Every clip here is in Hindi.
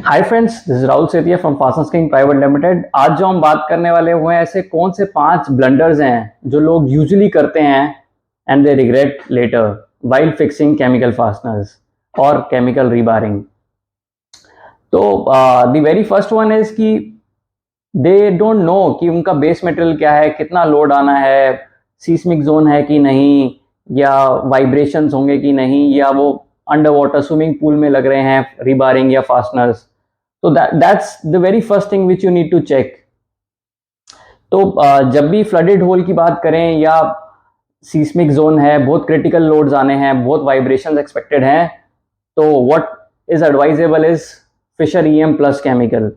Hi friends, this is Rahul Setia from fasteners king private limited. आज जो हम बात करने वाले हुए हैं, ऐसे कौन से 5 ब्लंडर्स हैं जो लोग यूजुअली करते हैं and they regret later while fixing chemical fasteners और केमिकल रीबारिंग। तो the very first one is कि दे डोंट नो कि उनका बेस मटेरियल क्या है, कितना लोड आना है, सीस्मिक जोन है कि नहीं, या वाइब्रेशंस होंगे कि नहीं, या वो अंडर वाटर स्विमिंग पूल में लग रहे हैं रीबारिंग या फास्टनर्स। तो that's the very first thing which you need to check. तो जब भी फ्लडेड होल की बात करें या सीस्मिक जोन है, बहुत क्रिटिकल लोड्स आने हैं, बहुत वाइब्रेशंस एक्सपेक्टेड हैं, तो what is advisable is Fischer EM plus chemical.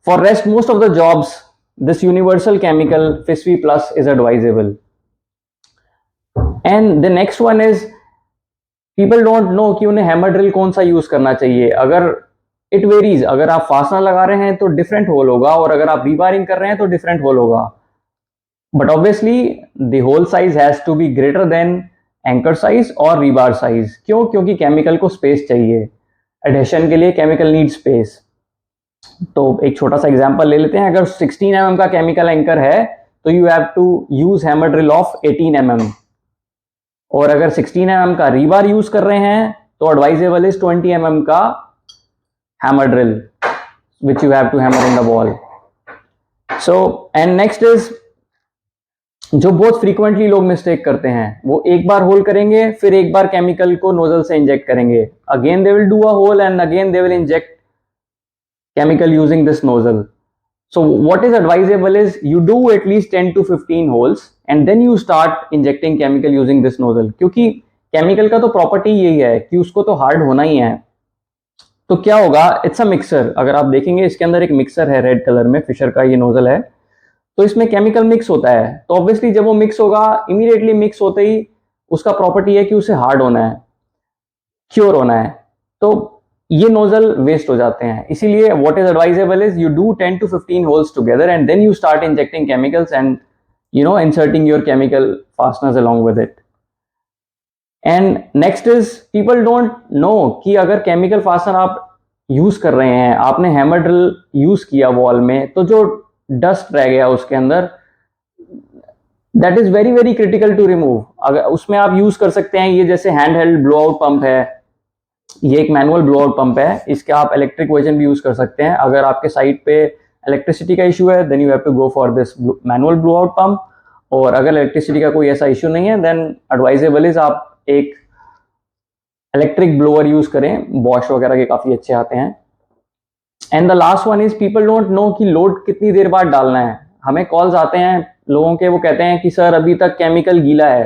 For rest most of the jobs, this universal chemical FISV plus is advisable. And the next one is people don't know कि उन्हें हैमर ड्रिल कौन सा यूज करना चाहिए. अगर इट वेरीज, अगर आप फास्टनर लगा रहे हैं तो डिफरेंट होल होगा, और अगर आप रीबारिंग कर रहे हैं तो डिफरेंट होल होगा. But obviously the hole size has to be greater than anchor size और रीबार साइज. क्यों? क्योंकि केमिकल को स्पेस चाहिए. एडहेशन के लिए केमिकल नीड स्पेस. तो एक छोटा सा एग्जांपल ले लेते हैं. अगर 16 mm का केमिकल एंकर है तो you have to use hammer drill of 18 mm, और अगर 16 mm का रीबार यूज कर रहे हैं तो एडवाइजेबल इज 20 mm का hammer drill which you have to hammer in the wall. So and next is, जो बहुत फ्रीक्वेंटली लोग मिस्टेक करते हैं, वो एक बार होल करेंगे, फिर एक बार केमिकल को नोजल से इंजेक्ट करेंगे, again they will do a hole and again they will inject chemical using this nozzle. So what is advisable is you do at least 10 to 15 holes and then you start injecting chemical using this nozzle. क्योंकि केमिकल का तो प्रॉपर्टी यही है कि उसको तो हार्ड होना ही है. तो क्या होगा, इट्स अ मिक्सर. अगर आप देखेंगे इसके अंदर एक मिक्सर है रेड कलर में, फिशर का ये नोजल है, तो इसमें केमिकल मिक्स होता है. तो ऑब्वियसली जब वो मिक्स होगा, इमीडिएटली मिक्स होते ही उसका प्रॉपर्टी है कि उसे हार्ड होना है, क्योर होना है, तो ये नोजल वेस्ट हो जाते हैं. इसीलिए what is advisable is you do 10 to 15 holes together and then you start injecting chemicals and inserting your chemical fasteners along with it. And next is people don't know कि अगर केमिकल फास्टनर आप यूज कर रहे हैं, आपने हैमर ड्रिल यूज किया वॉल में, तो जो डस्ट रह गया उसके अंदर, that is very very critical to remove. अगर उसमें आप यूज कर सकते हैं, ये जैसे hand held blow out pump है, ये एक मैनुअल ब्लो आउट पंप है, इसके आप इलेक्ट्रिक वर्जन भी यूज कर सकते हैं. अगर आपके साइट पे इलेक्ट्रिसिटी का इशू है then you have to go for this manual blow out pump. और अगर इलेक्ट्रिसिटी का कोई ऐसा इशू नहीं है देन एडवाइजेबल इज आप एक इलेक्ट्रिक ब्लोअर यूज करें. बॉश वगैरह के काफी अच्छे आते हैं. And the last one is people don't know कि लोड कितनी देर बाद डालना है. हमें कॉल्स आते हैं लोगों के, वो कहते हैं कि सर अभी तक केमिकल गीला है,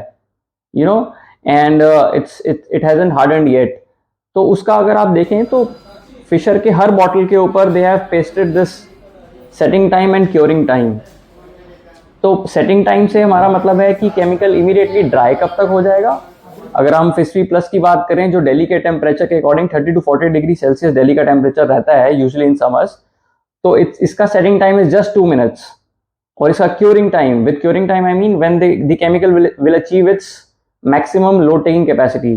and it hasn't hardened yet. तो उसका अगर आप देखें तो फिशर के हर बॉटल के ऊपर they have pasted this setting time and curing time. तो सेटिंग टाइम से हमारा मतलब है कि केमिकल इमीडिएटली ड्राई कब तक हो जाएगा. अगर हम FISV प्लस की बात करें, जो दिल्ली के टेम्परेचर के according 30 to 40 degree Celsius Delhi का टेम्परेचर रहता है यूजुअली इन समर्स, तो इसका setting time is just 2 minutes. और इसका curing time, with curing time I mean when the chemical will achieve its maximum load taking capacity,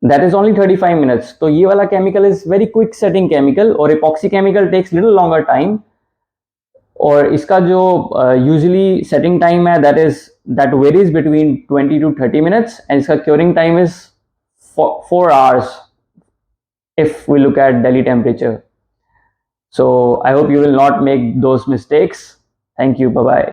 that is only 35 minutes. तो ये वाला chemical is very quick setting chemical, और epoxy chemical takes little longer time. और इसका जो यूजुअली सेटिंग टाइम है that varies between 20 to 30 minutes, and इसका curing time is 4 hours if we look at Delhi temperature. So I hope you will not make those mistakes. Thank you. Bye bye.